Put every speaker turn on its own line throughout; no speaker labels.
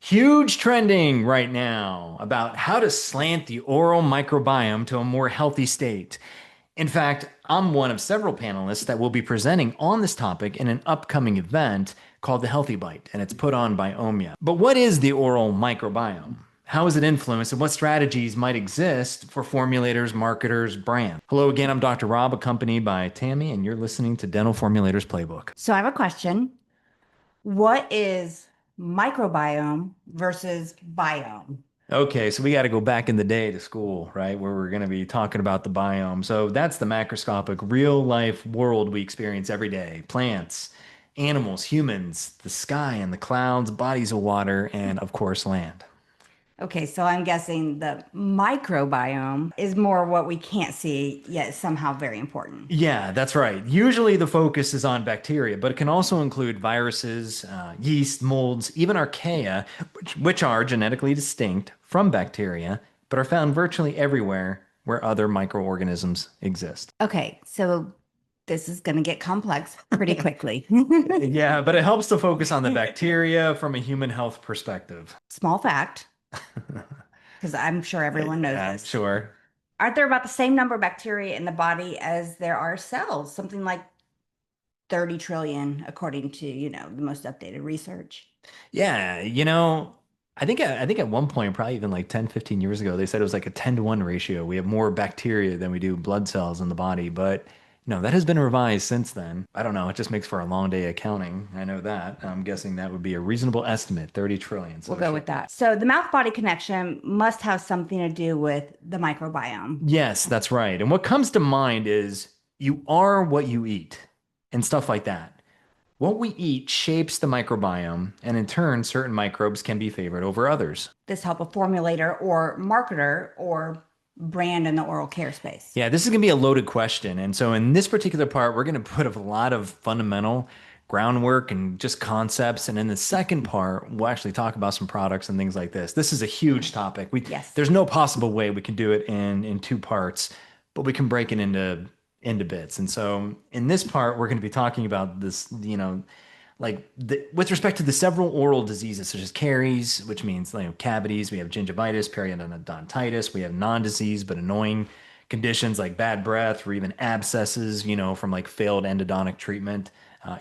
Huge trending right now about how to slant the oral microbiome to a more healthy state. In fact, I'm one of several panelists that will be presenting on this topic in an upcoming event called the Healthy Bite, and it's put on by Omia. But what is the oral microbiome? How is it influenced, and what strategies might exist for formulators, marketers, brands? Hello again, I'm Dr. Rob, accompanied by Tami, and you're listening to Dental Formulators Playbook.
So I have a question. What is microbiome versus biome?
Okay, so we got to go back in the day to school, right? Where we're going to be talking about the biome. So that's the macroscopic, real life world we experience every day. Plants, animals, humans, the sky and the clouds, bodies of water, and of course, land.
Okay, so I'm guessing the microbiome is more what we can't see, yet somehow very important.
Yeah, that's right. Usually the focus is on bacteria, but it can also include viruses, yeast, molds, even archaea, which are genetically distinct from bacteria, but are found virtually everywhere where other microorganisms exist.
Okay, so this is going to get complex pretty quickly.
Yeah, but it helps to focus on the bacteria from a human health perspective.
Small fact, because I'm sure everyone knows
Yeah,
this.
sure.
Aren't there about the same number of bacteria in the body as there are cells? Something like 30 trillion, according to, the most updated research.
Yeah, I think at one point, probably even like 10, 15 years ago, they said it was like a 10 to 1 ratio. We have more bacteria than we do blood cells in the body, but no, that has been revised since then. I don't know, it just makes for a long day accounting. I know that. I'm guessing that would be a reasonable estimate, 30 trillion.
We'll
So
go
sure.
with that. So the mouth-body connection must have something to do with the microbiome.
Yes, that's right. And what comes to mind is you are what you eat and stuff like that. What we eat shapes the microbiome, and in turn, certain microbes can be favored over others.
This help a formulator or marketer or brand in the oral care space.
Yeah, this is going to be a loaded question. And so, in this particular part, we're going to put a lot of fundamental groundwork and just concepts. And in the second part, we'll actually talk about some products and things like this. This is a huge topic.
Yes.
There's no possible way we can do it in two parts, but we can break it into bits. And so, in this part, we're going to be talking about this, with respect to the several oral diseases such as caries, which means cavities. We have gingivitis, periodontitis. We have non-disease but annoying conditions like bad breath or even abscesses, from like failed endodontic treatment.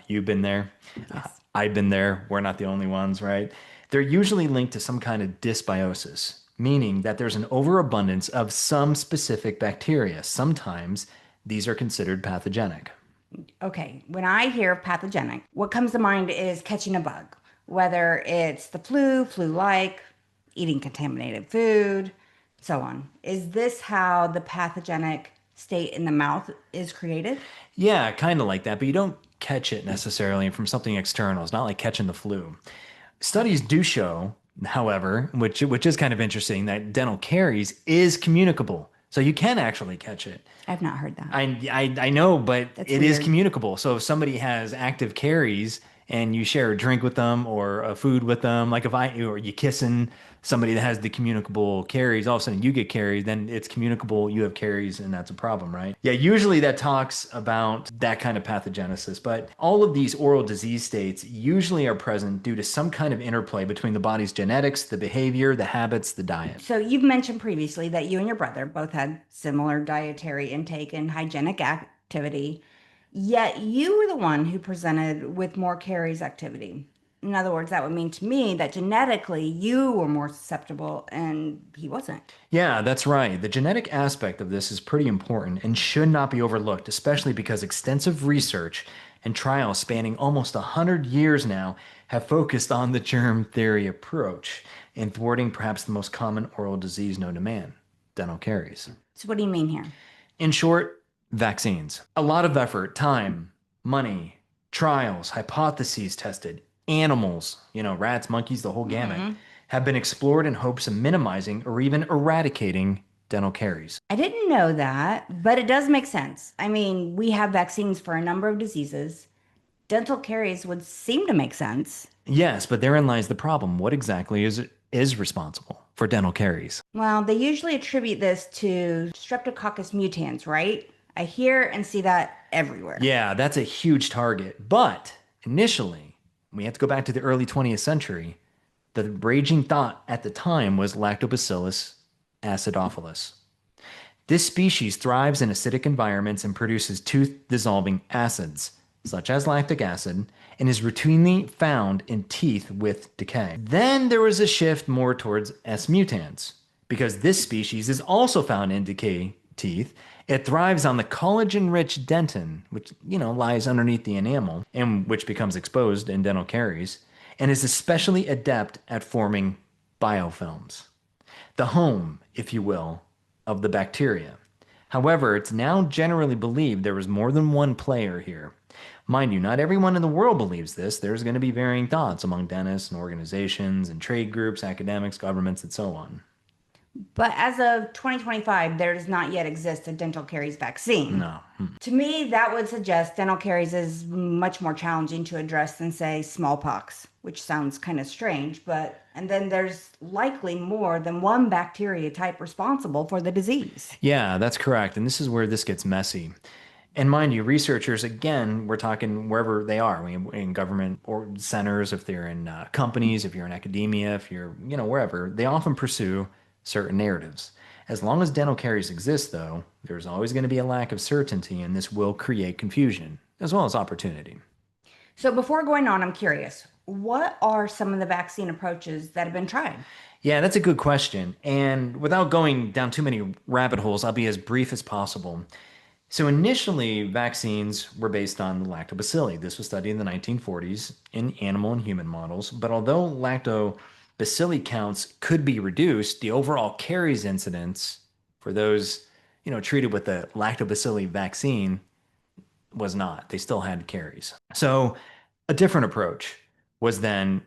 You've been there.
Yes.
I've been there. We're not the only ones, right? They're usually linked to some kind of dysbiosis, meaning that there's an overabundance of some specific bacteria. Sometimes these are considered pathogenic.
Okay. When I hear pathogenic, what comes to mind is catching a bug, whether it's the flu, flu-like, eating contaminated food, so on. Is this how the pathogenic state in the mouth is created?
Yeah, kind of like that, but you don't catch it necessarily from something external. It's not like catching the flu. Studies do show, however, which is kind of interesting, that dental caries is communicable. So you can actually catch it.
I've not heard that.
I know, but
That's
it is
weird.
communicable. So if somebody has active caries and you share a drink with them or a food with them, like if I or you kissing somebody that has the communicable caries, all of a sudden you get caries, then it's communicable, you have caries, and that's a problem, right? Yeah, usually that talks about that kind of pathogenesis, but all of these oral disease states usually are present due to some kind of interplay between the body's genetics, the behavior, the habits, the diet.
So you've mentioned previously that you and your brother both had similar dietary intake and hygienic activity, yet you were the one who presented with more caries activity. In other words, that would mean to me that genetically you were more susceptible and he wasn't.
Yeah, that's right. The genetic aspect of this is pretty important and should not be overlooked, especially because extensive research and trials spanning almost 100 years now have focused on the germ theory approach in thwarting perhaps the most common oral disease known to man, dental caries.
So what do you mean here?
In short, vaccines. A lot of effort, time, money, trials, hypotheses tested, animals, rats, monkeys, the whole gamut,
Mhm.
have been explored in hopes of minimizing or even eradicating dental caries.
I didn't know that, but it does make sense. I mean, we have vaccines for a number of diseases. Dental caries would seem to make sense.
Yes, but therein lies the problem. What exactly is responsible for dental caries?
Well, they usually attribute this to Streptococcus mutans, right? I hear and see that everywhere.
Yeah, that's a huge target. But initially, we have to go back to the early 20th century. The raging thought at the time was Lactobacillus acidophilus. This species thrives in acidic environments and produces tooth-dissolving acids, such as lactic acid, and is routinely found in teeth with decay. Then there was a shift more towards S. mutans, because this species is also found in decay teeth. It thrives on the collagen-rich dentin, which, lies underneath the enamel and which becomes exposed in dental caries, and is especially adept at forming biofilms, the home, if you will, of the bacteria. However, it's now generally believed there was more than one player here. Mind you, not everyone in the world believes this. There's going to be varying thoughts among dentists and organizations and trade groups, academics, governments, and so on.
But as of 2025, there does not yet exist a dental caries vaccine.
No.
To me, that would suggest dental caries is much more challenging to address than, say, smallpox, which sounds kind of strange, and then there's likely more than one bacteria type responsible for the disease.
Yeah, that's correct. And this is where this gets messy. And mind you, researchers, again, we're talking wherever they are, in government or centers, if they're in companies, if you're in academia, if you're, wherever, they often pursue certain narratives. As long as dental caries exist, though, there's always going to be a lack of certainty, and this will create confusion as well as opportunity.
So before going on, I'm curious, what are some of the vaccine approaches that have been tried?
Yeah, that's a good question. And without going down too many rabbit holes, I'll be as brief as possible. So initially, vaccines were based on lactobacilli. This was studied in the 1940s in animal and human models. But although lactobacilli counts could be reduced, the overall caries incidence for those, treated with the lactobacilli vaccine was not. They still had caries. So a different approach was then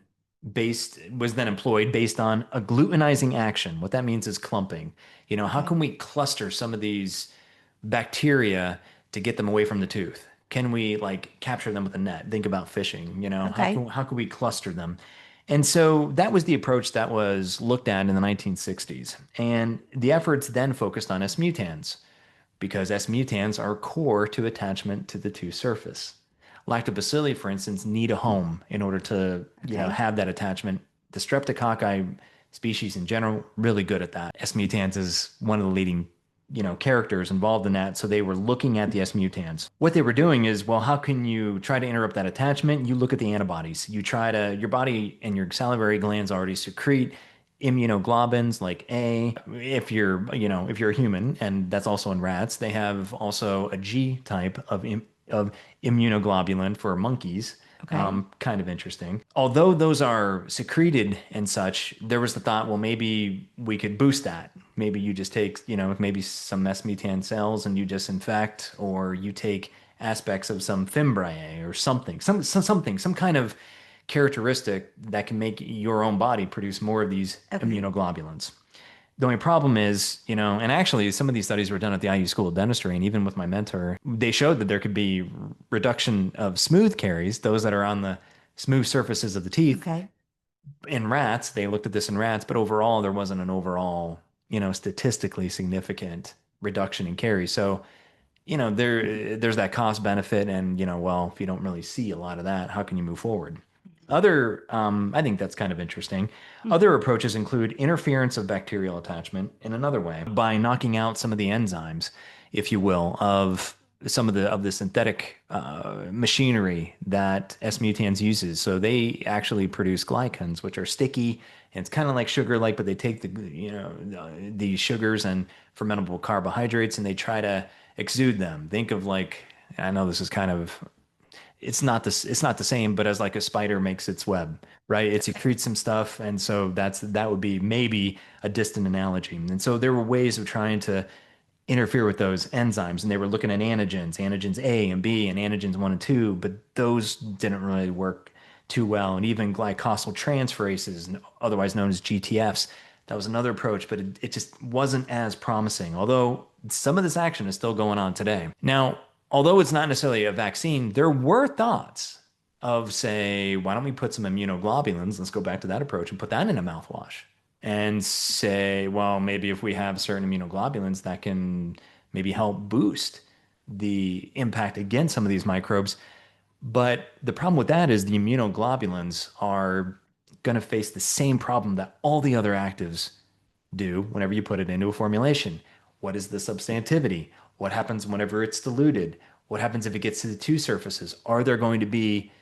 employed based on agglutinizing action. What that means is clumping. How
Okay.
can we cluster some of these bacteria to get them away from the tooth? Can we like capture them with a net? Think about fishing,
Okay.
how can we cluster them? And so that was the approach that was looked at in the 1960s. And the efforts then focused on S mutans because S mutans are core to attachment to the tooth surface. Lactobacilli, for instance, need a home in order to,
Okay.
have that attachment. The streptococci species in general, really good at that. S mutans is one of the leading, characters involved in that. So they were looking at the S mutans. What they were doing is, well, how can you try to interrupt that attachment? You look at the antibodies. Your body and your salivary glands already secrete immunoglobulins like A. If you're a human, and that's also in rats, they have also a G type of immunoglobulin for monkeys.
Okay.
Kind of interesting. Although those are secreted and such, there was the thought, well, maybe we could boost that. Maybe you just take, maybe some S mutant cells and you just infect, or you take aspects of some fimbriae or something, some kind of characteristic that can make your own body produce more of these
Okay.
immunoglobulins. The only problem is, and actually some of these studies were done at the IU School of Dentistry, and even with my mentor, they showed that there could be reduction of smooth caries, those that are on the smooth surfaces of the teeth
Okay.
in rats. They looked at this in rats, but overall, there wasn't an overall, statistically significant reduction in caries. So, there's that cost benefit, and well, if you don't really see a lot of that, how can you move forward? I think that's kind of interesting. Other approaches include interference of bacterial attachment in another way by knocking out some of the enzymes, if you will, of some of the synthetic machinery that S mutans uses. So they actually produce glycans, which are sticky, and it's kind of like sugar-like, but they take the sugars and fermentable carbohydrates and they try to exude them. Think of like, I know this is kind of, it's not the same, but as like a spider makes its web, right? It secretes some stuff, and so that would be maybe a distant analogy. And so there were ways of trying to interfere with those enzymes, and they were looking at antigens A and B and antigens 1 and 2, but those didn't really work too well. And even glycosyl transferases, otherwise known as GTFs, that was another approach, but it just wasn't as promising. Although some of this action is still going on today. Now, although it's not necessarily a vaccine, there were thoughts of, say, why don't we put some immunoglobulins, let's go back to that approach, and put that in a mouthwash and say, well, maybe if we have certain immunoglobulins that can maybe help boost the impact against some of these microbes. But the problem with that is the immunoglobulins are going to face the same problem that all the other actives do whenever you put it into a formulation. What is the substantivity? What happens whenever it's diluted? What happens if it gets to the two surfaces? Are there going to be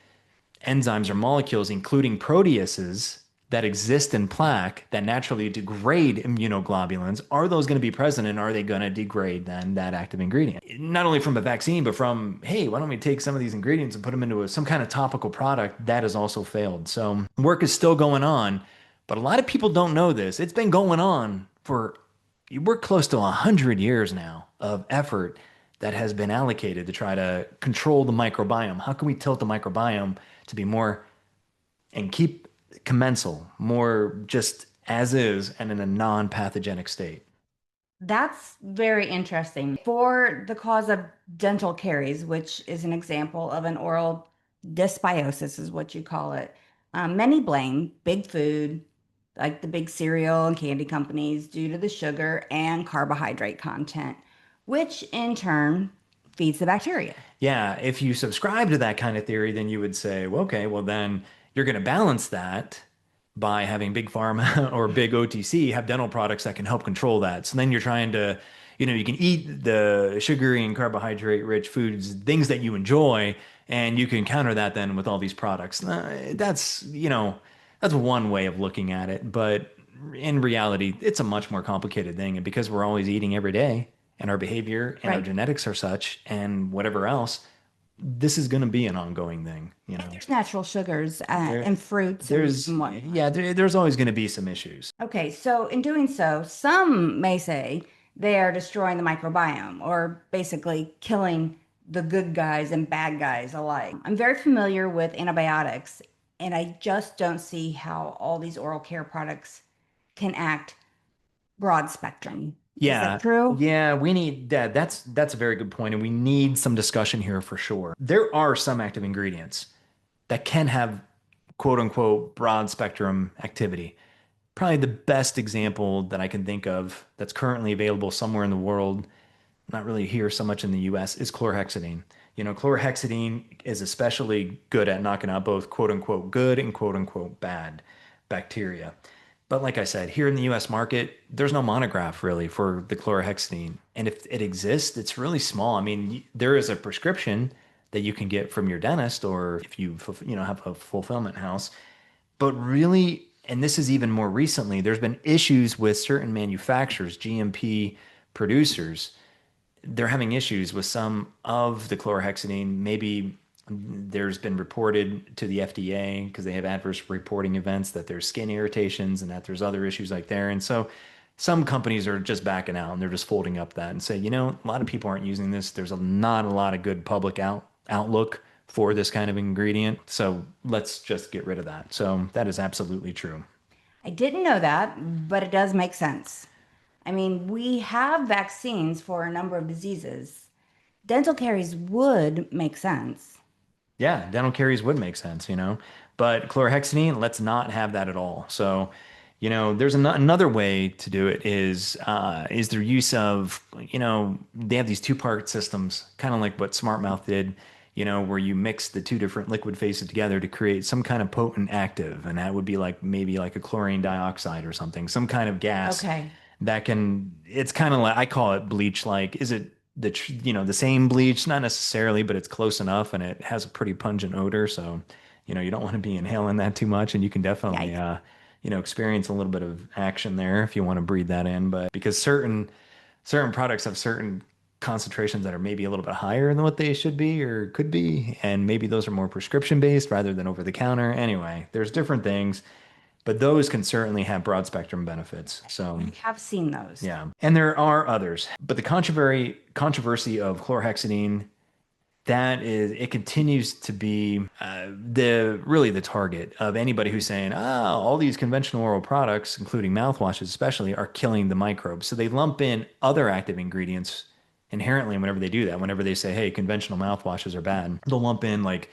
enzymes or molecules, including proteases, that exist in plaque that naturally degrade immunoglobulins? Are those going to be present and are they going to degrade then that active ingredient? Not only from a vaccine, but from, hey, why don't we take some of these ingredients and put them into some kind of topical product that has also failed? So work is still going on, but a lot of people don't know this. It's been going on for, we're close to 100 years now of effort that has been allocated to try to control the microbiome. How can we tilt the microbiome to be more and keep commensal, more just as is and in a non-pathogenic state?
That's very interesting. For the cause of dental caries, which is an example of an oral dysbiosis, is what you call it, many blame big food, like the big cereal and candy companies, due to the sugar and carbohydrate content, which in turn feeds the bacteria.
Yeah, if you subscribe to that kind of theory, then you would say, well, okay, well, then you're going to balance that by having big pharma or big OTC have dental products that can help control that. So then you're trying to, you can eat the sugary and carbohydrate rich foods, things that you enjoy, and you can counter that then with all these products. That's one way of looking at it. But in reality, it's a much more complicated thing. And because we're always eating every day and our behavior and our
Right.
genetics are such and whatever else, this is going to be an ongoing thing,
And there's natural sugars
There,
and fruits and whatnot.
yeah, there's always going to be some issues.
Okay, so in doing so, some may say they are destroying the microbiome or basically killing the good guys and bad guys alike. I'm very familiar with antibiotics, and I just don't see how all these oral care products can act broad spectrum. Is that
Yeah,
true?
yeah, we need that. That's a very good point, and we need some discussion here for sure. There are some active ingredients that can have quote unquote broad spectrum activity. Probably the best example that I can think of that's currently available somewhere in the world, not really here so much in the US, is chlorhexidine. Chlorhexidine is especially good at knocking out both quote unquote good and quote unquote bad bacteria. But like I said, here in the US market, there's no monograph really for the chlorhexidine. And if it exists, it's really small. I mean, there is a prescription that you can get from your dentist or if you have a fulfillment house. But really, and this is even more recently, there's been issues with certain manufacturers, GMP producers, they're having issues with some of the chlorhexidine. Maybe there's been reported to the FDA because they have adverse reporting events that there's skin irritations and that there's other issues like there. And so some companies are just backing out and they're just folding up that and say, a lot of people aren't using this. There's not a lot of good public outlook for this kind of ingredient. So let's just get rid of that. So that is absolutely true.
I didn't know that, but it does make sense. I mean, we have vaccines for a number of diseases. Dental caries would make sense.
Yeah, dental caries would make sense. But chlorhexidine, let's not have that at all. So, there's another way to do it is their use of, they have these two-part systems, kind of like what Smart Mouth did, where you mix the two different liquid phases together to create some kind of potent active, and that would be like maybe like a chlorine dioxide or something, some kind of gas
Okay.
that can, it's kind of like, I call it bleach. Like, is it the same bleach? Not necessarily, but it's close enough and it has a pretty pungent odor. So, you don't want to be inhaling that too much and you can definitely,
Yikes.
experience a little bit of action there if you want to breathe that in. But because certain products have certain concentrations that are maybe a little bit higher than what they should be or could be, and maybe those are more prescription based rather than over the counter. Anyway, there's different things, but those can certainly have broad spectrum benefits. So
I have seen those.
yeah, and there are others, but the controversy of chlorhexidine, that is, it continues to be the target of anybody who's saying, all these conventional oral products, including mouthwashes especially, are killing the microbes. So they lump in other active ingredients inherently whenever they do that. Whenever they say, hey, conventional mouthwashes are bad, they'll lump in like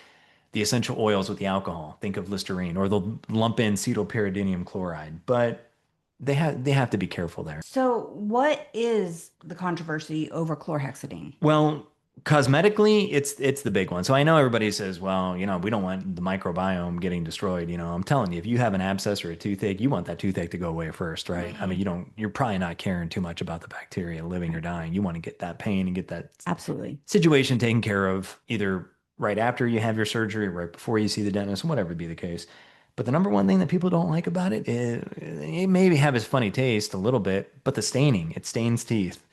the essential oils with the alcohol. Think of Listerine, or they'll lump in cetylpyridinium chloride. But they have to be careful there.
So, what is the controversy over chlorhexidine?
Well, Cosmetically, it's the big one. So I know everybody says, well, we don't want the microbiome getting destroyed. I'm telling you, if you have an abscess or a toothache, you want that toothache to go away first, right? I mean,
Mhm.
you're probably not caring too much about the bacteria living or
Right.
dying. You want to get that pain and get that
Absolutely.
situation taken care of either right after you have your surgery, or right before you see the dentist, whatever be the case. But the number one thing that people don't like about it is it maybe have its funny taste a little bit, but the staining, it stains teeth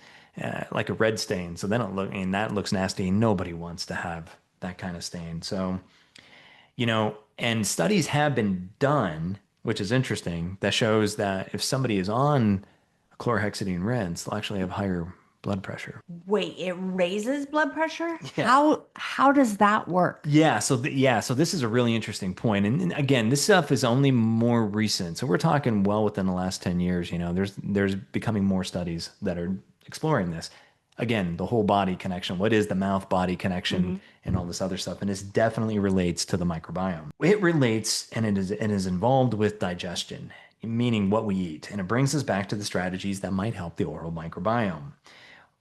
like a red stain. So then and that looks nasty. Nobody wants to have that kind of stain. So, and studies have been done, which is interesting, that shows that if somebody is on a chlorhexidine rinse, they'll actually have higher blood pressure.
Wait, it raises blood pressure?
Yeah.
How does that work?
So this is a really interesting point. And again, this stuff is only more recent. So we're talking well within the last 10 years, there's becoming more studies that are exploring this. Again, the whole body connection. What is the mouth body connection
Hmm.
and all this other stuff? And this definitely relates to the microbiome. It relates and it is involved with digestion, meaning what we eat. And it brings us back to the strategies that might help the oral microbiome.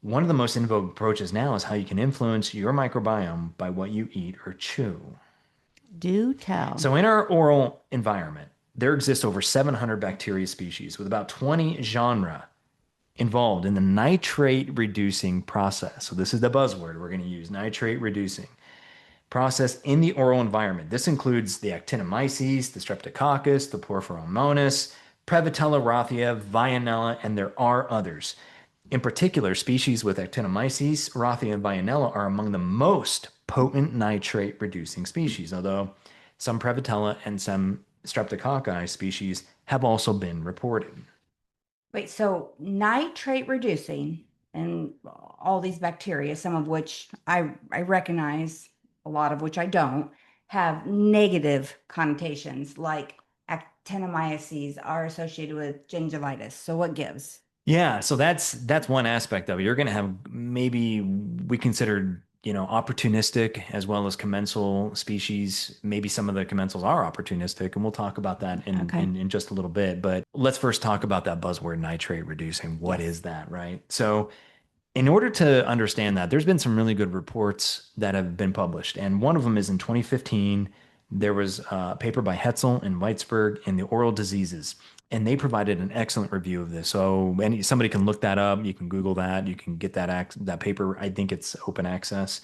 One of the most in vogue approaches now is how you can influence your microbiome by what you eat or chew.
Do tell.
So, in our oral environment, there exists over 700 bacteria species with about 20 genera involved in the nitrate reducing process. So, this is the buzzword we're going to use, nitrate reducing process in the oral environment. This includes the actinomyces, the streptococcus, the porphyromonas, Prevotella rothia, Veillonella, and there are others. In particular, species with actinomyces, rothia, and Veillonella are among the most potent nitrate reducing species, although some Prevotella and some streptococci species have also been reported.
Wait, so nitrate reducing and all these bacteria, some of which I recognize, a lot of which I don't, have negative connotations, like actinomyces are associated with gingivitis. So what gives?
Yeah, so that's one aspect of it. You're going to have maybe we considered, opportunistic as well as commensal species. Maybe some of the commensals are opportunistic, and we'll talk about that in,
Okay.
in in just a little bit. But let's first talk about that buzzword nitrate reducing. What
Yes.
is that, right? So in order to understand that, there's been some really good reports that have been published. And one of them is in 2015. There was a paper by Hetzel and Weitzberg in the oral diseases, and they provided an excellent review of this. So somebody can look that up. You can Google that. You can get that paper. I think it's open access,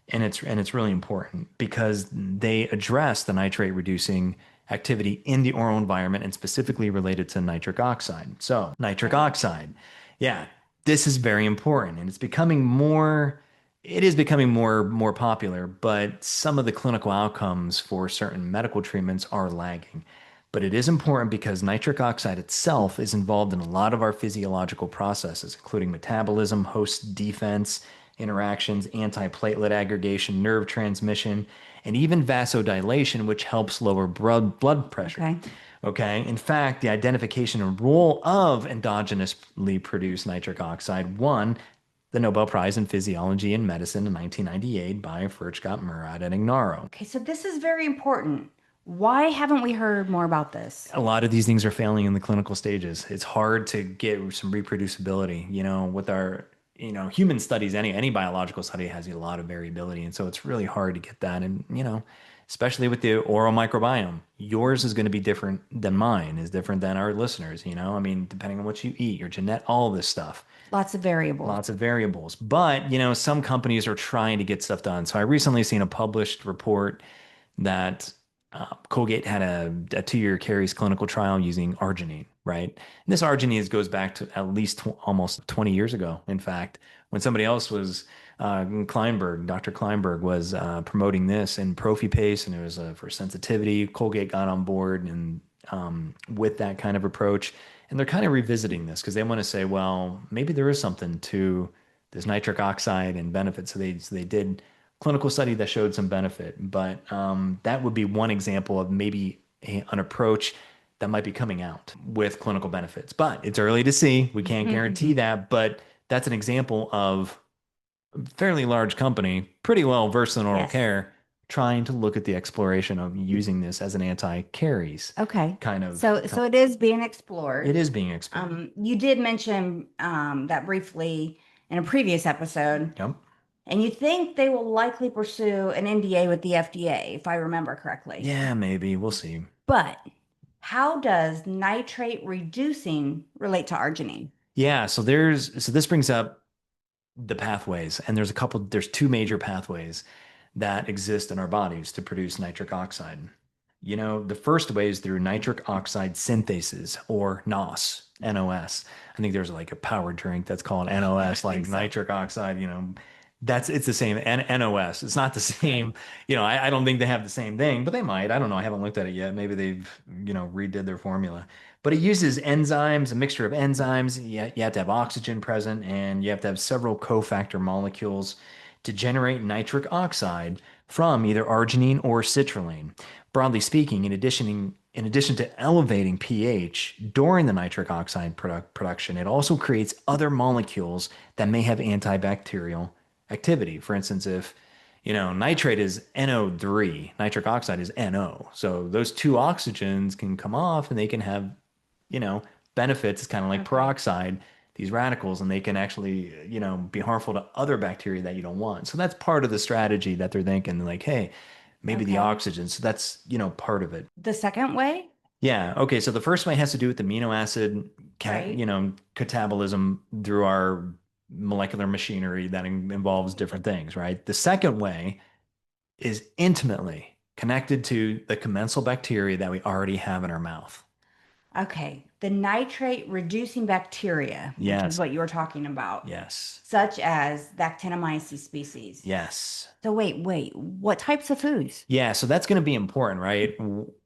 and it's really important because they address the nitrate reducing activity in the oral environment and specifically related to nitric oxide. So, nitric
Okay.
oxide. Yeah, this is very important and it is becoming more popular, but some of the clinical outcomes for certain medical treatments are lagging. But it is important because nitric oxide itself is involved in a lot of our physiological processes, including metabolism, host defense, interactions, antiplatelet aggregation, nerve transmission, and even vasodilation, which helps lower blood pressure.
Okay.
Okay. In fact, the identification and role of endogenously produced nitric oxide won the Nobel Prize in Physiology and Medicine in 1998 by Furchtgott, Murad, and Ignaro.
Okay, so this is very important. Why haven't we heard more about this?
A lot of these things are failing in the clinical stages. It's hard to get some reproducibility, with our, human studies, any biological study has a lot of variability. And so it's really hard to get that. And, especially with the oral microbiome, yours is going to be different than mine, is different than our listeners, I mean, depending on what you eat, your genet, all this stuff.
Lots of variables.
Lots of variables. But, some companies are trying to get stuff done. So I recently seen a published report that Colgate had a 2-year caries clinical trial using arginine, right? And this arginine goes back to at least almost 20 years ago, in fact, when somebody else was, Dr. Kleinberg was promoting this in prophy paste, and it was for sensitivity. Colgate got on board and with that kind of approach. And they're kind of revisiting this because they want to say, well, maybe there is something to this nitric oxide and benefit. So they did clinical study that showed some benefit, but that would be one example of maybe an approach that might be coming out with clinical benefits. But it's early to see. We can't guarantee that, but that's an example of a fairly large company, pretty well versed in oral
Yes.
care, trying to look at the exploration of using this as an anti-caries
Okay.
kind of.
So it is being
It
explored.
is being explored.
You did mention that briefly in a previous episode.
Yep.
And you think they will likely pursue an NDA with the FDA, if I remember correctly.
Yeah, maybe. We'll see.
But how does nitrate reducing relate to arginine?
Yeah, so this brings up the pathways, and there's two major pathways that exist in our bodies to produce nitric oxide. The first way is through nitric oxide synthases or NOS, NOS. I think there's like a power drink that's called
I
NOS, like
think so.
nitric oxide, it's the same NOS. It's not the same, I don't think they have the same thing, but they might. I don't know. I haven't looked at it yet. Maybe they've, redid their formula. But it uses enzymes, a mixture of enzymes. You have to have oxygen present, and you have to have several cofactor molecules to generate nitric oxide from either arginine or citrulline. Broadly speaking, in addition to elevating pH during the nitric oxide production, it also creates other molecules that may have antibacterial activity. For instance, if nitrate is NO3, nitric oxide is NO. So those two oxygens can come off and they can have, you know, benefits. It's kind of like
Okay.
peroxide, these radicals, and they can actually, be harmful to other bacteria that you don't want. So that's part of the strategy that they're thinking, like, hey, maybe the
Okay.
oxygen. So that's, part of it.
The second way,
Yeah. Okay. So the first way has to do with amino acid,
right?
catabolism through our molecular machinery that involves different things, right? The second way is intimately connected to the commensal bacteria that we already have in our mouth.
Okay. The nitrate reducing bacteria, which is
Yes.
what you were talking about,
Yes.
such as Actinomyces species.
Yes.
So wait, what types of foods?
Yeah. So that's going to be important, right?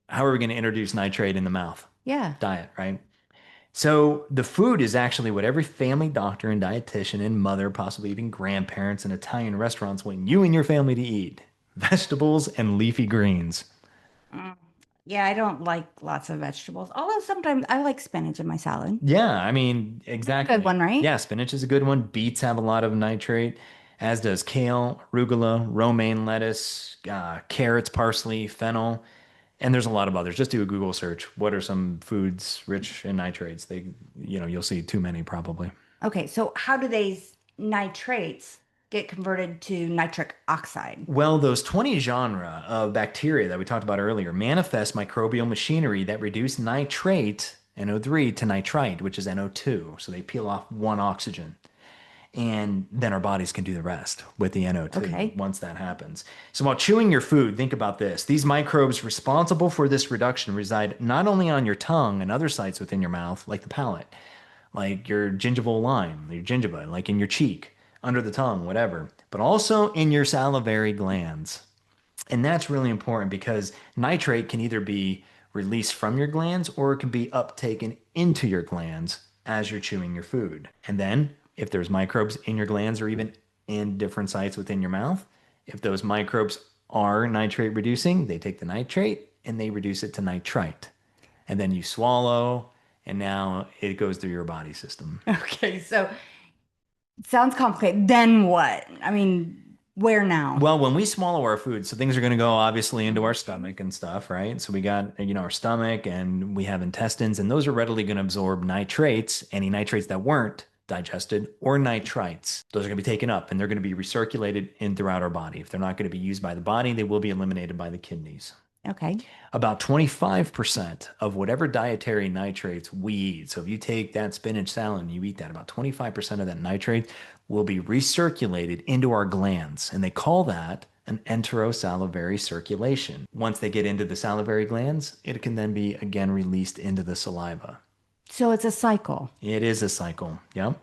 How are we going to introduce nitrate in the mouth?
Yeah.
Diet, right? So the food is actually what every family doctor and dietitian and mother, possibly even grandparents in Italian restaurants want you and your family to eat. Vegetables and leafy greens.
Mm. Yeah, I don't like lots of vegetables. Although sometimes I like spinach in my salad.
Yeah, I mean,
That's a good
exactly.
one, right?
Yeah, spinach is a good one. Beets have a lot of nitrate, as does kale, arugula, romaine lettuce, carrots, parsley, fennel, and there's a lot of others. Just do a Google search. What are some foods rich in nitrates? You'll see too many probably.
Okay, so how do these nitrates get converted to nitric oxide?
Well, those 20 genera of bacteria that we talked about earlier manifest microbial machinery that reduce nitrate, NO3, to nitrite, which is NO2. So they peel off one oxygen. And then our bodies can do the rest with the NO2
Okay.
once that happens. So while chewing your food, think about this. These microbes responsible for this reduction reside not only on your tongue and other sites within your mouth, like the palate, like your gingival line, your gingiva, like in your cheek, under the tongue, whatever, but also in your salivary glands. And that's really important because nitrate can either be released from your glands or it can be uptaken into your glands as you're chewing your food. And then, if there's microbes in your glands or even in different sites within your mouth, if those microbes are nitrate reducing, they take the nitrate and they reduce it to nitrite. And then you swallow, and now it goes through your body system.
Okay, so sounds complicated. Then what? I mean, where now?
Well, when we swallow our food, so things are going to go obviously into our
Mhm.
stomach and stuff, right? So we got, our stomach and we have intestines, and those are readily going to absorb nitrates, any nitrates that weren't digested, or nitrites. Those are going to be taken up and they're going to be recirculated in throughout our body. If they're not going to be used by the body, they will be eliminated by the kidneys.
Okay.
About 25% of whatever dietary nitrates we eat. So if you take that spinach salad and you eat that, about 25% of that nitrate will be recirculated into our glands. And they call that an enterosalivary circulation. Once they get into the salivary glands, it can then be again released into the saliva.
So it's a cycle.
It is a cycle. Yep.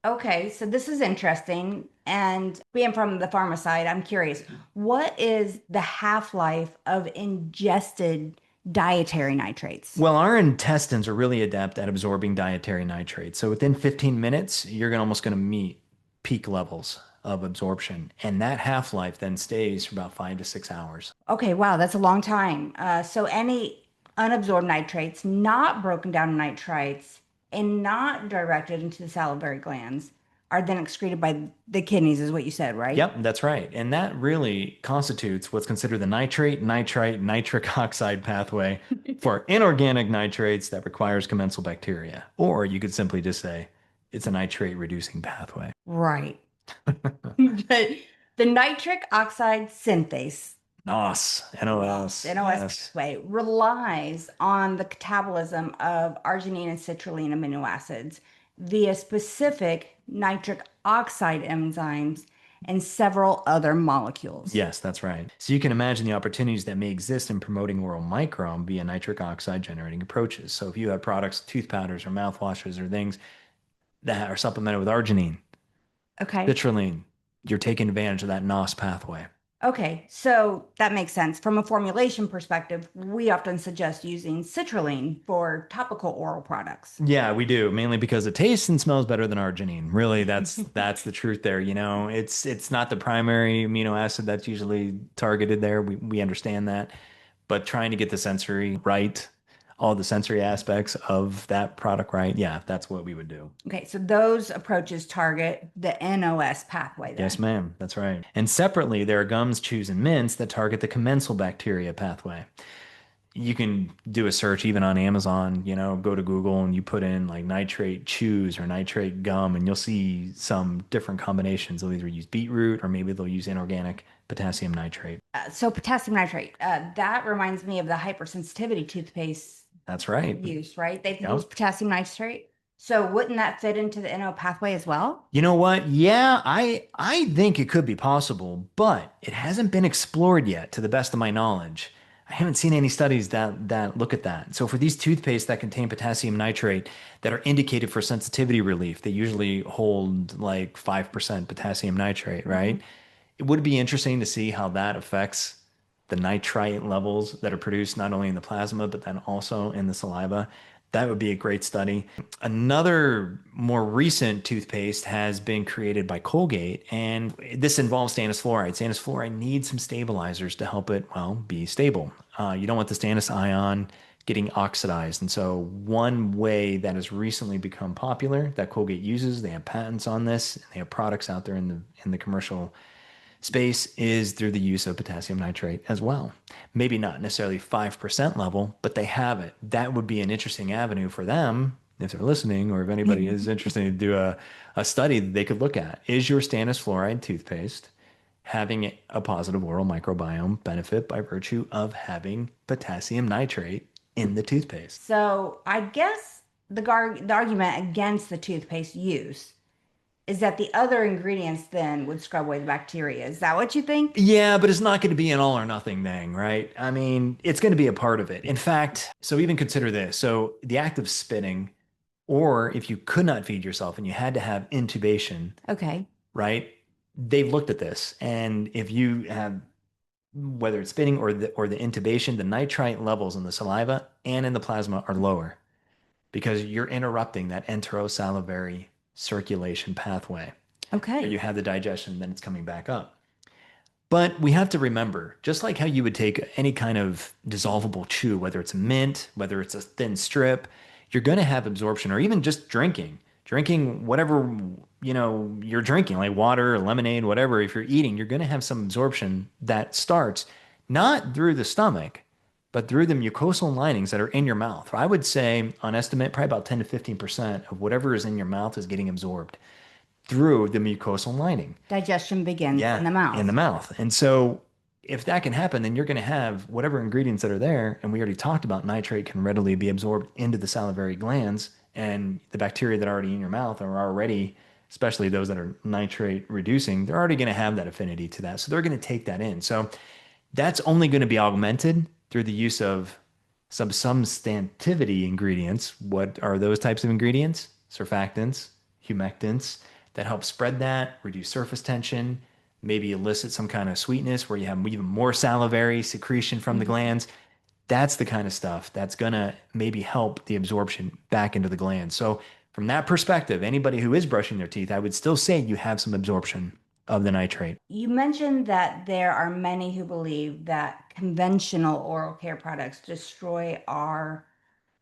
Okay, so this is interesting. And being from the pharma side, I'm curious, what is the half-life of ingested dietary nitrates?
Well, our intestines are really adept at absorbing dietary nitrates. So within 15 minutes, you're almost going to meet peak levels of absorption. And that half-life then stays for about 5 to 6 hours.
Okay, wow, that's a long time. So any unabsorbed nitrates, not broken down nitrites, and not directed into the salivary glands are then excreted by the kidneys, is what you said, right?
Yep, that's right. And that really constitutes what's considered the nitrate, nitrite, nitric oxide pathway for inorganic nitrates that requires commensal bacteria. Or you could simply just say it's a nitrate reducing pathway.
Right. But The nitric oxide synthase,
NOS,
NOS,
NOS,
NOS
yes.
pathway, relies on the catabolism of arginine and citrulline amino acids via specific nitric oxide enzymes and several other molecules.
Yes, that's right. So you can imagine the opportunities that may exist in promoting oral microbiome via nitric oxide generating approaches. So if you have products, tooth powders or mouthwashes or things that are supplemented with arginine,
Okay.
citrulline, you're taking advantage of that NOS pathway.
Okay, so that makes sense. From a formulation perspective, we often suggest using citrulline for topical oral products.
Yeah, we do, mainly because it tastes and smells better than arginine. Really, that's the truth there, you know. It's not the primary amino acid that's usually targeted there. We understand that. But trying to get the sensory right, all the sensory aspects of that product right, yeah, that's what we would do.
Okay, so those approaches target the NOS pathway
Yes,
then.
ma'am. That's right. And separately, there are gums, chews, and mints that target the commensal bacteria pathway. You can do a search even on Amazon, you know, go to Google and you put in like nitrate chews or nitrate gum, and you'll see some different combinations. They'll either use beetroot or maybe they'll use inorganic potassium nitrate.
So potassium nitrate, that reminds me of the hypersensitivity toothpaste
That's right.
use, right? They use
Yep.
potassium nitrate. So wouldn't that fit into the NO pathway as well?
You know what? Yeah, I think it could be possible, but it hasn't been explored yet, to the best of my knowledge. I haven't seen any studies that look at that. So for these toothpaste that contain potassium nitrate that are indicated for sensitivity relief, they usually hold like 5% potassium nitrate,
Mhm.
right? It would be interesting to see how that affects the nitrite levels that are produced not only in the plasma, but then also in the saliva. That would be a great study. Another more recent toothpaste has been created by Colgate, and this involves stannous fluoride. Stannous fluoride needs some stabilizers to help it, well, be stable. You don't want the stannous ion getting oxidized. And so, one way that has recently become popular that Colgate uses, they have patents on this, and they have products out there in the commercial space is through the use of potassium nitrate as well. Maybe not necessarily 5% level, but they have it. That would be an interesting avenue for them if they're listening, or if anybody is interested to do a study that they could look at. Is your stannous fluoride toothpaste having a positive oral microbiome benefit by virtue of having potassium nitrate in the toothpaste?
So I guess the argument against the toothpaste use is that the other ingredients then would scrub away the bacteria. Is that what you think?
Yeah, but it's not going to be an all or nothing thing, right? I mean, it's going to be a part of it. In fact, so even consider this. So the act of spitting, or if you could not feed yourself and you had to have intubation,
Okay.
right? They've looked at this. And if you have, whether it's spitting or the intubation, the nitrite levels in the saliva and in the plasma are lower because you're interrupting that enterosalivary circulation pathway. You
Okay.
have the digestion, then it's coming back up. But we have to remember, just like how you would take any kind of dissolvable chew, whether it's mint, whether it's a thin strip, you're going to have absorption, or even just drinking whatever, you know, you're drinking, like water, lemonade, whatever. If you're eating, you're going to have some absorption that starts not through the stomach, but through the mucosal linings that are in your mouth. I would say, on estimate, probably about 10 to 15% of whatever is in your mouth is getting absorbed through the mucosal lining.
Digestion begins in
Yeah,
the
in the
mouth.
mouth. And so if that can happen, then you're going to have whatever ingredients that are there. And we already talked about nitrate can readily be absorbed into the salivary glands. And the bacteria that are already in your mouth are already, especially those that are nitrate reducing, they're already going to have that affinity to that. So they're going to take that in. So that's only going to be augmented through the use of some substantivity ingredients. What are those types of ingredients? Surfactants, humectants that help spread that, reduce surface tension, maybe elicit some kind of sweetness where you have even more salivary secretion from the
Mhm.
glands. That's the kind of stuff that's going to maybe help the absorption back into the glands. So, from that perspective, anybody who is brushing their teeth, I would still say you have some absorption of the nitrate.
You mentioned that there are many who believe that conventional oral care products destroy our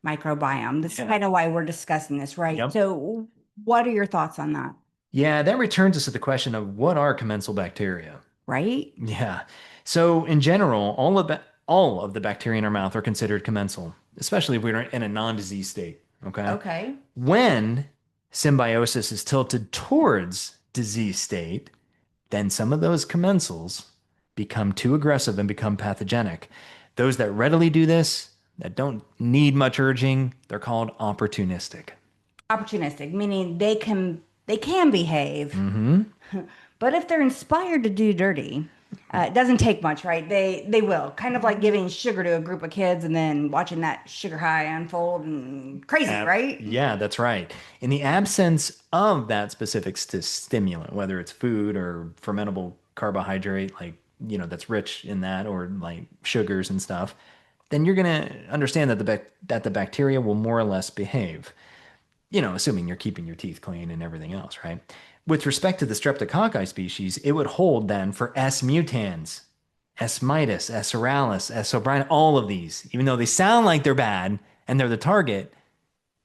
microbiome. That's
Yeah.
kind of why we're discussing this, right?
Yep.
So, what are your thoughts on that?
Yeah, that returns us to the question of what are commensal bacteria?
Right?
Yeah. So in general, all of the bacteria in our mouth are considered commensal, especially if we're in a non-disease state. Okay.
Okay.
When symbiosis is tilted towards disease state, then some of those commensals become too aggressive and become pathogenic. Those that readily do this, that don't need much urging, they're called opportunistic.
Opportunistic, meaning they can behave,
Hmm.
but if they're inspired to do dirty, it doesn't take much, right? They will. Kind of like giving sugar to a group of kids and then watching that sugar high unfold and crazy, right?
Yeah, that's right. In the absence of that specific stimulant, whether it's food or fermentable carbohydrate, like, that's rich in that, or like sugars and stuff, then you're going to understand that the bacteria will more or less behave, assuming you're keeping your teeth clean and everything else, right? With respect to the streptococci species, it would hold then for S. mutans, S. mitis, S. oralis, S. o'brien, all of these, even though they sound like they're bad and they're the target,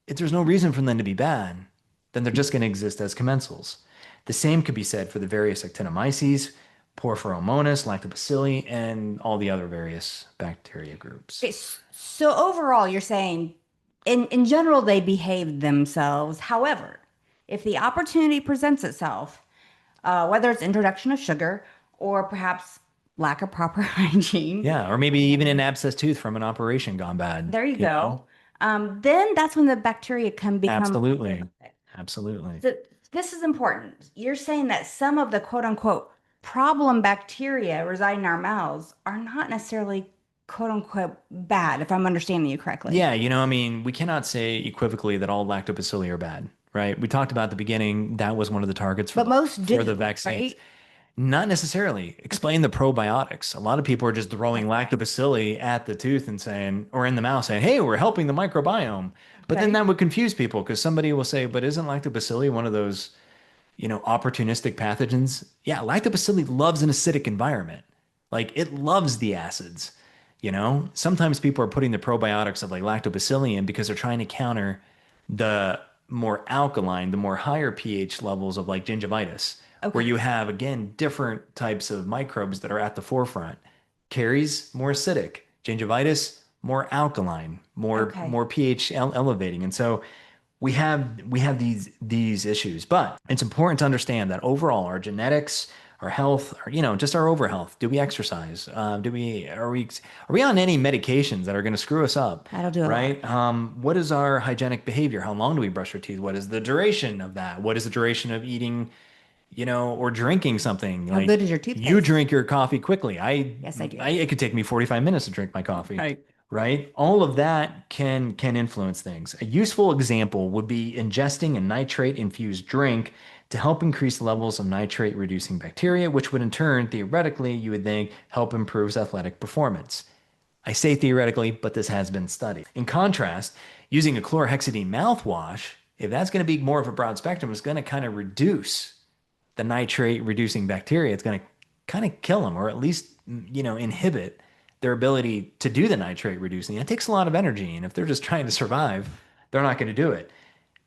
if there's no reason for them to be bad, then they're just going to exist as commensals. The same could be said for the various actinomyces, Porphyromonas, lactobacilli, and all the other various bacteria groups.
Okay, so overall, you're saying in general they behave themselves. However, if the opportunity presents itself, whether it's introduction of sugar or perhaps lack of proper hygiene,
Yeah, or maybe even an abscess tooth from an operation gone bad,
there you
you
go.
know?
Then that's when the bacteria can become
Absolutely.
prolific.
Absolutely.
So this is important. You're saying that some of the quote unquote problem bacteria reside in our mouths are not necessarily quote unquote bad, if I'm understanding you correctly.
Yeah, I mean, we cannot say equivocally that all lactobacilli are bad, right? We talked about at the beginning that was one of the targets for
But
the
most
for the
do,
vaccines.
right?
Not necessarily. Explain the probiotics. A lot of people are just throwing
Okay.
lactobacilli at the tooth and saying, or in the mouth saying, hey, we're helping the microbiome. But then
Okay.
that would confuse people because somebody will say, but isn't lactobacilli one of those, opportunistic pathogens? Yeah, lactobacilli loves an acidic environment. Like it loves the acids. Sometimes people are putting the probiotics of like lactobacilli in because they're trying to counter the more alkaline, the more higher pH levels of like gingivitis, where
Okay.
you have again different types of microbes that are at the forefront. Caries more acidic, gingivitis more alkaline,
Okay.
more pH elevating, and so we have these issues. But it's important to understand that overall, our genetics, our health, or, just our overall health. Do we exercise? Do we are we on any medications that are going to screw us up?
That'll do a lot.
Right? What is our hygienic behavior? How long do we brush our teeth? What is the duration of that? What is the duration of eating, or drinking something?
How good
Like
is your
you
toothpaste?
drink your coffee quickly.
Yes, I do.
It could take me 45 minutes to drink my coffee.
Right.
Right? All of that can influence things. A useful example would be ingesting a nitrate infused drink to help increase levels of nitrate reducing bacteria, which would in turn, theoretically, you would think help improve athletic performance. I say theoretically, but this has been studied. In contrast, using a chlorhexidine mouthwash, if that's going to be more of a broad spectrum, it's going to kind of reduce the nitrate reducing bacteria. It's going to kind of kill them, or at least, inhibit their ability to do the nitrate reducing. It takes a lot of energy. And if they're just trying to survive, they're not going to do it.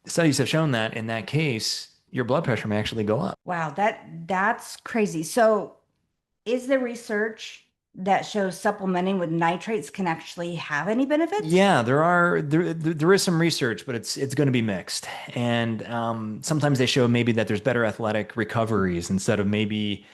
Studies have shown that in that case, your blood pressure may actually go up.
Wow, that's crazy. So, is there research that shows supplementing with nitrates can actually have any benefits?
Yeah, there is some research, but it's going to be mixed. And sometimes they show maybe that there's better athletic recoveries instead of maybe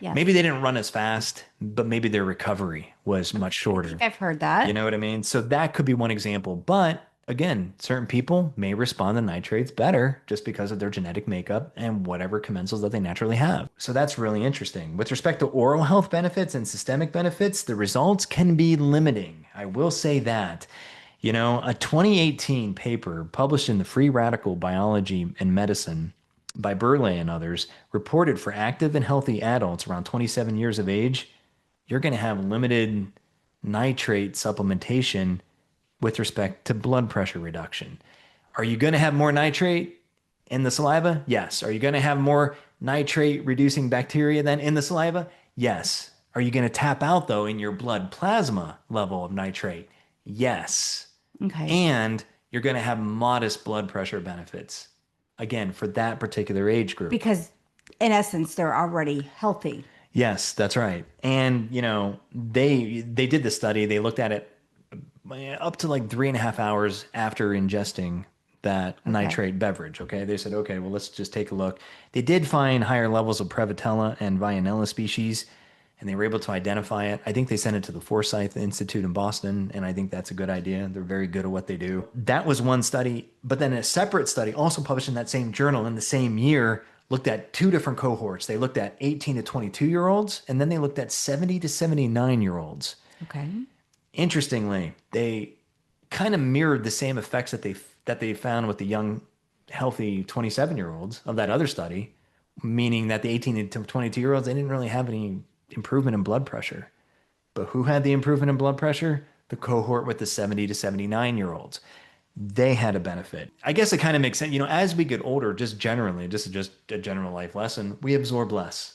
Yes.
they didn't run as fast, but maybe their recovery was much
I think
shorter.
I've heard
You
that.
know what I mean? So that could be one example. But again, certain people may respond to nitrates better just because of their genetic makeup and whatever commensals that they naturally have. So that's really interesting. With respect to oral health benefits and systemic benefits, the results can be limiting. I will say that. A 2018 paper published in the Free Radical Biology and Medicine by Burley and others reported for active and healthy adults around 27 years of age, you're going to have limited nitrate supplementation with respect to blood pressure reduction. Are you going to have more nitrate in the saliva? Yes. Are you going to have more nitrate reducing bacteria than in the saliva? Yes. Are you going to tap out though in your blood plasma level of nitrate? Yes.
Okay.
And you're going to have modest blood pressure benefits. Again, for that particular age group.
Because in essence, they're already healthy.
Yes, that's right. And they did the study. They looked at it up to like 3.5 hours after ingesting that
Okay.
nitrate beverage. Okay. They said, okay, well, let's just take a look. They did find higher levels of Prevotella and Vianella species, and they were able to identify it. I think they sent it to the Forsyth Institute in Boston, and I think that's a good idea. They're very good at what they do. That was one study, but then a separate study, also published in that same journal in the same year, looked at two different cohorts. They looked at 18 to 22-year-olds, and then they looked at 70 to 79-year-olds.
Okay.
Interestingly, they kind of mirrored the same effects that they found with the young, healthy 27-year-olds of that other study, meaning that the 18 to 22-year-olds, they didn't really have any improvement in blood pressure. But who had the improvement in blood pressure? The cohort with the 70 to 79-year-olds. They had a benefit. I guess it kind of makes sense. As we get older, just generally, just a general life lesson, we absorb less.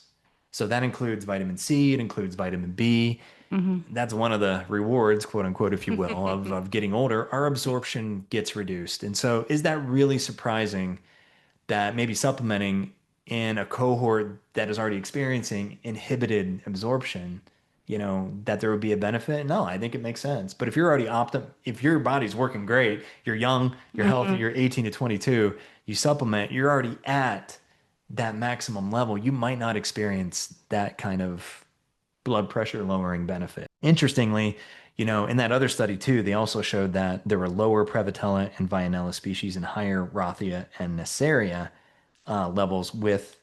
So that includes vitamin C, it includes vitamin B.
Hmm.
That's one of the rewards, quote unquote, if you will, of getting older. Our absorption gets reduced. And so is that really surprising that maybe supplementing in a cohort that is already experiencing inhibited absorption, that there would be a benefit? No, I think it makes sense. But if you're already if your body's working great, you're young, you're healthy,
Hmm.
you're 18 to 22, you supplement, you're already at that maximum level, you might not experience that kind of blood pressure lowering benefit. Interestingly, in that other study too, they also showed that there were lower Prevotella and Vianella species and higher Rothia and Neisseria levels with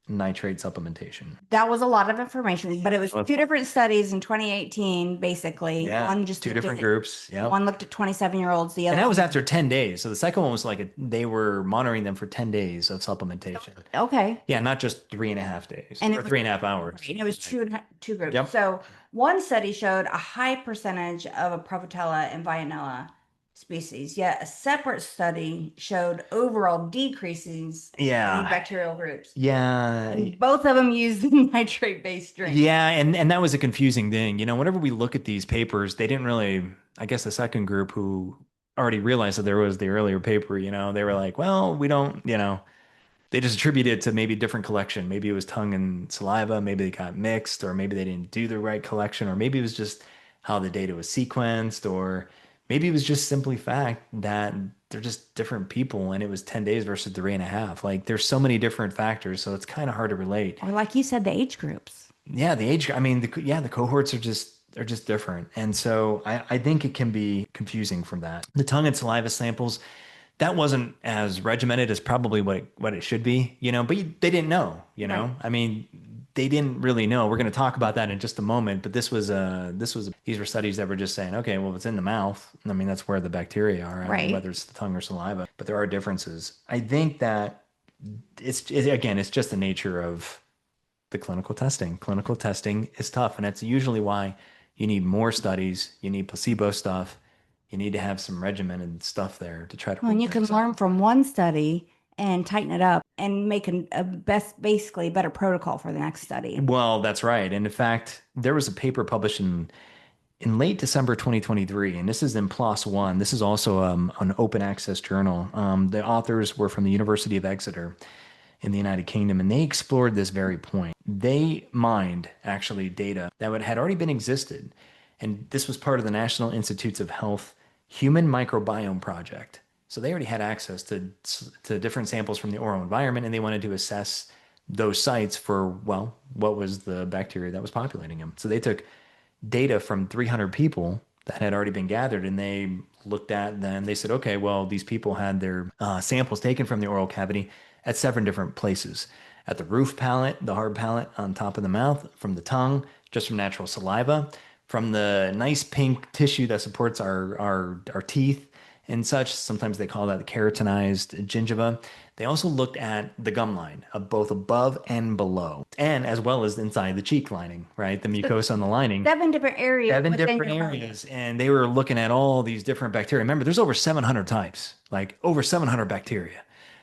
nitrate supplementation.
That was a lot of information, but it was
Well,
two different studies in 2018, basically.
yeah,
One just
two
looked
different
at
groups. Yep.
one looked at 27-year-olds, the
And
other
that was
one.
after 10 days. So the second one was like they were monitoring them for 10 days of supplementation.
Okay.
Yeah, not just 3.5 days
And
or
it was
3.5 hours.
right, and it was two groups.
Yep.
So one study showed a high percentage of a Prevotella and Vianella species, yet a separate study showed overall decreases in
Yeah.
bacterial groups.
Yeah.
And both of them used the nitrate-based drink.
Yeah, and that was a confusing thing. Whenever we look at these papers, they didn't really, I guess the second group who already realized that there was the earlier paper, they were like, well, we don't, they just attributed it to maybe different collection. Maybe it was tongue and saliva, maybe they got mixed, or maybe they didn't do the right collection, or maybe it was just how the data was sequenced, or maybe it was just simply fact that they're just different people and it was 10 days versus 3.5. Like there's so many different factors, so it's kind of hard to relate.
Or like you said, the age groups.
Yeah, the age, I mean, the cohorts are just different. And so I think it can be confusing from that. The tongue and saliva samples, that wasn't as regimented as probably what it should be, but they didn't know,
Right.
I mean, they didn't really know. We're going to talk about that in just a moment, but these were studies that were just saying, okay, well, if it's in the mouth, I mean, that's where the bacteria are,
Right.
whether it's the tongue or saliva, but there are differences. I think that again, it's just the nature of the clinical testing. Clinical testing is tough, and that's usually why you need more studies, you need placebo stuff, you need to have some regimented stuff there to try to
Well,
rule
and you can
things out.
learn from one study and tighten it up and make a best, basically better protocol for the next study.
Well, that's right. And in fact, there was a paper published in late December 2023, and this is in PLOS One. This is also an open access journal. The authors were from the University of Exeter in the United Kingdom, and they explored this very point. They mined actually data that had already been existed, and this was part of the National Institutes of Health Human Microbiome Project. So they already had access to different samples from the oral environment, and they wanted to assess those sites for, well, what was the bacteria that was populating them. So they took data from 300 people that had already been gathered, and they looked at them. They said, okay, well, these people had their samples taken from the oral cavity at 7 different places: at the roof palate, the hard palate on top of the mouth, from the tongue, just from natural saliva, from the nice pink tissue that supports our teeth and such. Sometimes they call that the keratinized gingiva. They also looked at the gum line of both above and below, and as well as inside the cheek lining, right? The
So
mucosa on the lining.
7 different areas
Seven
within
different
your body.
areas, and they were looking at all these different bacteria. Remember, there's over 700 types, like over 700 bacteria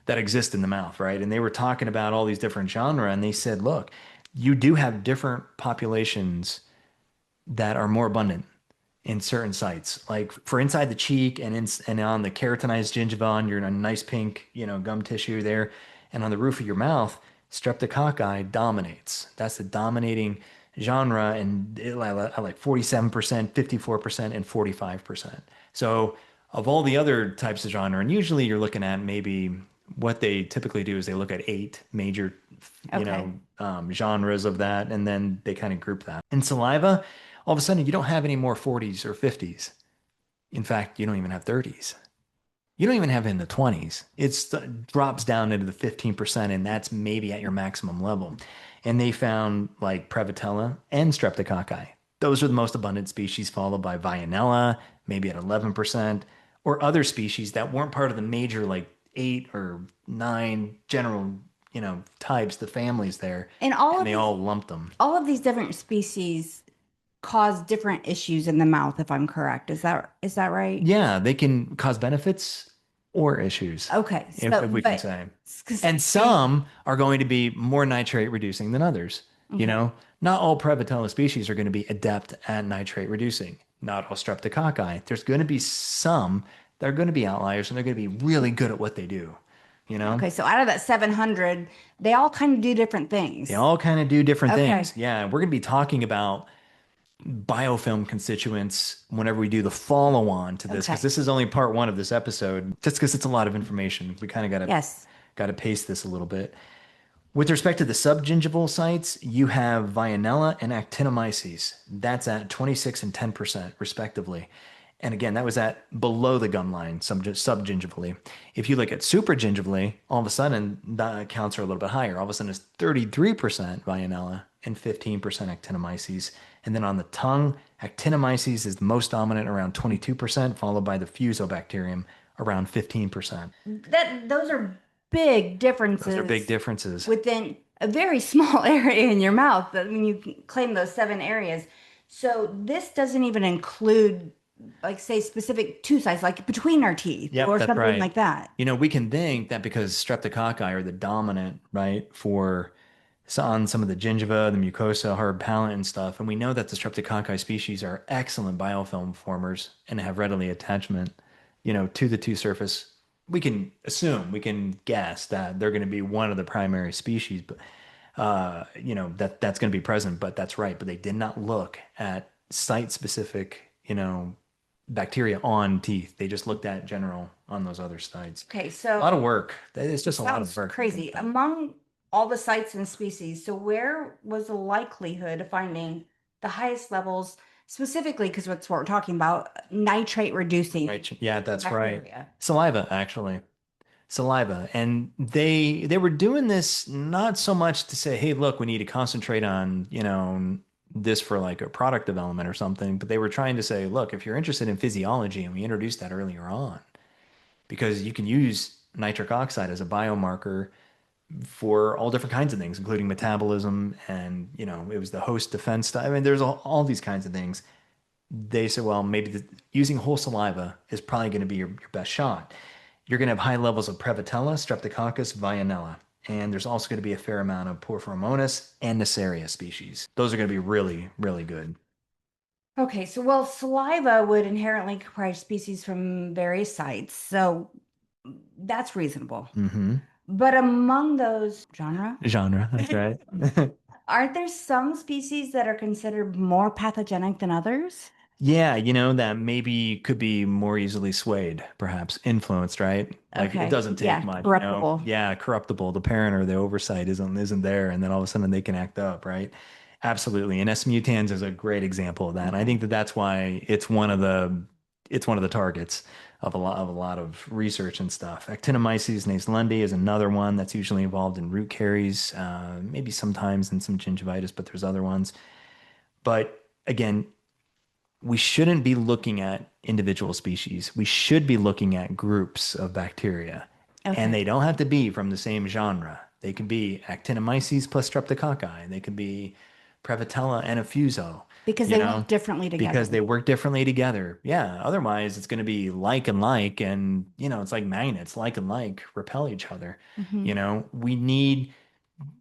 that exist in the mouth, right? And they were talking about all these different genera, and they said, look, you do have different populations that are more abundant in certain sites, like for inside the cheek and on the keratinized gingiva on your nice pink, gum tissue there, and on the roof of your mouth, streptococci dominates. That's the dominating genre, and like 47%, 54%, and 45%. So Of all the other types of genre, and usually you're looking at maybe what they typically do is they look at eight major,
Okay.
genres of that, and then they kind of group that. In saliva, all of a sudden you don't have any more 40s or 50s. In fact, you don't even have 30s. You don't even have it in the 20s. It drops down into the 15%, and that's maybe at your maximum level. And they found like Prevotella and Streptococci. Those are the most abundant species, followed by Veillonella, maybe at 11%, or other species that weren't part of the major like eight or nine general, types, the families there,
And
and they all lumped them.
all of these different species cause different issues in the mouth, if I'm correct. Is that right?
Yeah, they can cause benefits or issues,
Okay.
if
So,
we can
but
say. And
say,
some are going to be more nitrate reducing than others. You
okay.
know, not all Prevotella species are going to be adept at nitrate reducing. Not all Streptococci. There's going to be some that are going to be outliers and they're going to be really good at what they do. You know,
Okay, so out of that 700, they all kind of do different
they
things.
all kind of do different
Okay.
things. Yeah, we're going to be talking about biofilm constituents whenever we do the follow on to this, because
Okay.
this is only part one of this episode, just because it's a lot of information. We kind of
Yes.
got to pace this a little bit. With respect to the subgingival sites, you have Veillonella and Actinomyces. That's at 26 and 10% respectively. And again, that was at below the gum line, subgingivally. If you look at supragingivally, all of a sudden the counts are a little bit higher. All of a sudden it's 33% Veillonella and 15% Actinomyces. And then on the tongue, Actinomyces is the most dominant, around 22%, followed by the Fusobacterium around 15%.
Those are big
Those are big
differences
differences.
within a very small area in your mouth when you claim those 7 areas. So this doesn't even include, like, say, specific tooth size, like between our teeth
Yep,
or
that's
something
right.
like that.
We can think that because streptococci are the dominant, right, on some of the gingiva, the mucosa, hard palate, and stuff, and we know that the streptococci species are excellent biofilm formers and have readily attachment, to the tooth surface. We can guess that they're going to be one of the primary species, but that's going to be present. But that's right. But they did not look at site-specific, bacteria on teeth. They just looked at general on those other sites.
Okay,
A lot of
so
work. It's just a lot of
sounds
work to think
crazy.
about.
Among all the sites and species, so where was the likelihood of finding the highest levels, specifically because what's what we're talking about, nitrate reducing
Right. Yeah, that's right.
bacteria?
Saliva, actually. Saliva. And they were doing this not so much to say, hey, look, we need to concentrate on, this for like a product development or something, but they were trying to say, look, if you're interested in physiology, and we introduced that earlier on, because you can use nitric oxide as a biomarker for all different kinds of things, including metabolism, and it was the host defense stuff. I mean, there's all these kinds of things. They said, well, maybe using whole saliva is probably going to be your best shot. You're going to have high levels of Prevotella, Streptococcus, Veillonella, and there's also going to be a fair amount of Porphyromonas and Neisseria species. Those are going to be really, really good.
Okay, so well, saliva would inherently comprise species from various sites, so that's reasonable.
Hmm.
But among those genre,
Genre, that's right.
aren't there some species that are considered more pathogenic than others?
Yeah, that maybe could be more easily swayed, perhaps influenced, right? Like it
Okay,
doesn't take
yeah,
much.
corruptible.
Yeah, corruptible. The parent or the oversight isn't there, and then all of a sudden they can act up, right? Absolutely. And S. mutans is a great example of that. And I
Okay.
think that that's why it's one of the targets of a lot of research and stuff. Actinomyces naeslundae is another one that's usually involved in root caries, maybe sometimes in some gingivitis, but there's other ones. But again, we shouldn't be looking at individual species. We should be looking at groups of bacteria. And
Okay.
they don't have to be from the same genre. They can be Actinomyces plus Streptococci. They can be Prevotella and Effuso,
Because
you
they
know,
work differently
because
together.
they work differently together. Yeah. Otherwise, it's going to be like and like. And, it's like magnets, like and like repel each other.
Hmm.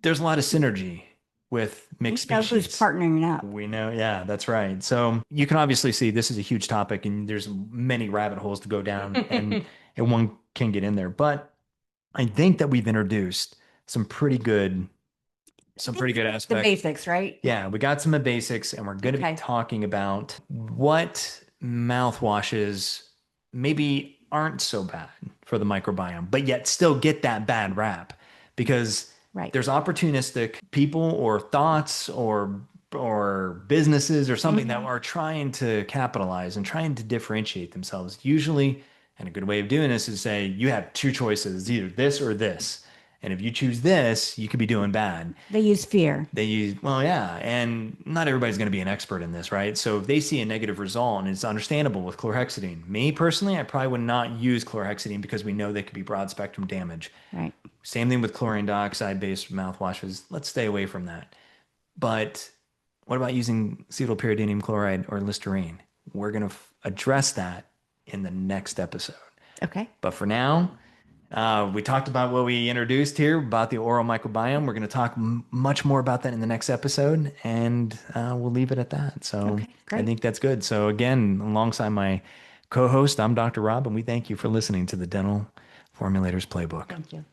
There's a lot of synergy with
We
mixed
know who's
species.
partnering up.
We know, yeah, that's right. So you can obviously see this is a huge topic and there's many rabbit holes to go down and one can get in there. But I think that we've introduced some pretty good some pretty good
The
aspects.
basics, right?
Yeah, we got some of the basics and we're going to be
Okay.
talking about what mouthwashes maybe aren't so bad for the microbiome, but yet still get that bad rap because
Right.
there's opportunistic people or thoughts or businesses or something that
Hmm.
are trying to capitalize and trying to differentiate themselves. Usually, and a good way of doing this is say you have two choices, either this or this. And if you choose this, you could be doing bad.
They use fear.
They use, well, yeah, and not everybody's going to be an expert in this, right? So if they see a negative result, and it's understandable with chlorhexidine. Me personally, I probably would not use chlorhexidine because we know they could be broad spectrum damage.
Right.
Same thing with chlorine dioxide based mouthwashes. Let's stay away from that. But what about using cetylpyridinium chloride or Listerine? We're going to address that in the next episode.
Okay.
But for now, we talked about what we introduced here about the oral microbiome. We're going to talk much more about that in the next episode, and we'll leave it at that. So
Okay.
I
Great.
think that's good. So, again, alongside my co host, I'm Dr. Rob, and we thank you for listening to the Dental Formulators Playbook.
Thank you.